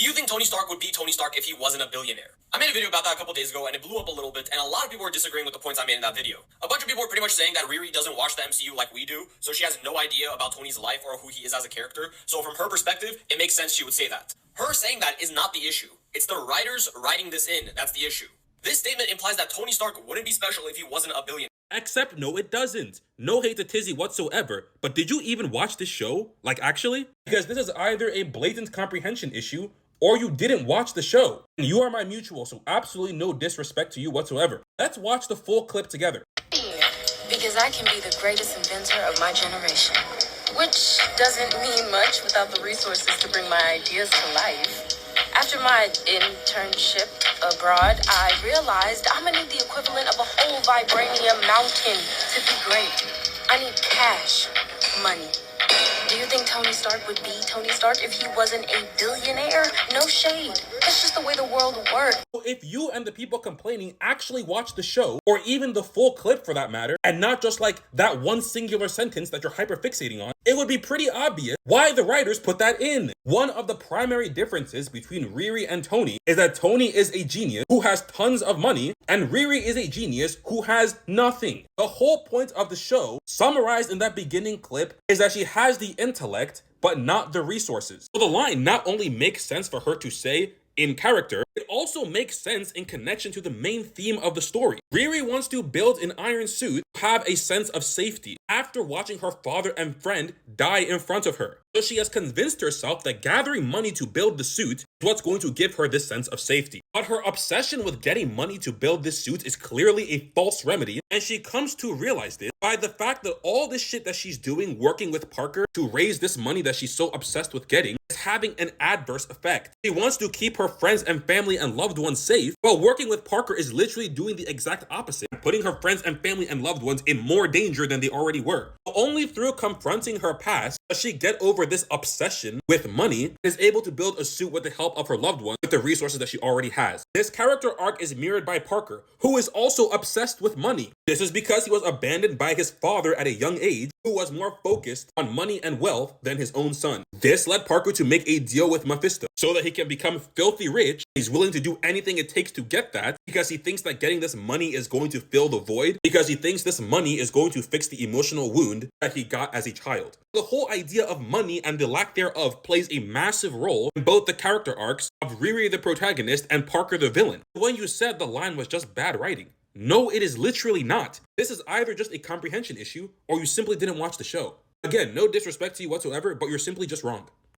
Do you think Tony Stark would be Tony Stark if he wasn't a billionaire? I made a video about that a couple days ago and it blew up a little bit, and a lot of people were disagreeing with the points I made in that video. A bunch of people were pretty much saying that Riri doesn't watch the MCU like we do, so she has no idea about Tony's life or who he is as a character, so from her perspective, it makes sense she would say that. Her saying that is not the issue. It's the writers writing this in that's the issue. This statement implies that Tony Stark wouldn't be special if he wasn't a billionaire. Except no, it doesn't. No hate to Tizzy whatsoever, but did you even watch this show? Like, actually? Because this is either a blatant comprehension issue, or you didn't watch the show. And you are my mutual, so absolutely no disrespect to you whatsoever. Let's watch the full clip together. Because I can be the greatest inventor of my generation. Which doesn't mean much without the resources to bring my ideas to life. After my internship abroad, I realized I'm gonna need the equivalent of a whole vibranium mountain to be great. I need cash, money. Do you think Tony Stark would be Tony Stark if he wasn't a billionaire? No shade. It's just the way the world works. So if you and the people complaining actually watch the show, or even the full clip for that matter, and not just like that one singular sentence that you're hyperfixating on, it would be pretty obvious why the writers put that in. One of the primary differences between Riri and Tony is that Tony is a genius who has tons of money, and Riri is a genius who has nothing. The whole point of the show, summarized in that beginning clip, is that she has the intellect, but not the resources. So the line not only makes sense for her to say in character, it also makes sense in connection to the main theme of the story. Riri wants to build an iron suit to have a sense of safety after watching her father and friend die in front of her. So she has convinced herself that gathering money to build the suit is what's going to give her this sense of safety. But her obsession with getting money to build this suit is clearly a false remedy, and she comes to realize this by the fact that all this shit that she's doing, working with Parker to raise this money that she's so obsessed with getting, is having an adverse effect. She wants to keep her friends and family and loved ones safe, while working with Parker is literally doing the exact opposite, putting her friends and family and loved ones in more danger than they already were. Only through confronting her past does she get over this obsession with money and is able to build a suit with the help of her loved ones with the resources that she already has. This character arc is mirrored by Parker, who is also obsessed with money. This is because he was abandoned by his father at a young age, who was more focused on money and wealth than his own son. This led Parker to make a deal with Mephisto so that he can become filthy rich. He's willing to do anything it takes to get that because he thinks that getting this money is going to fill the void, because he thinks this money is going to fix the emotional wound that he got as a child. The whole idea of money and the lack thereof plays a massive role in both the character arcs of Riri the protagonist and Parker the villain. When you said the line was just bad writing, no, it is literally not. This is either just a comprehension issue or you simply didn't watch the show. Again, no disrespect to you whatsoever, but you're simply just wrong.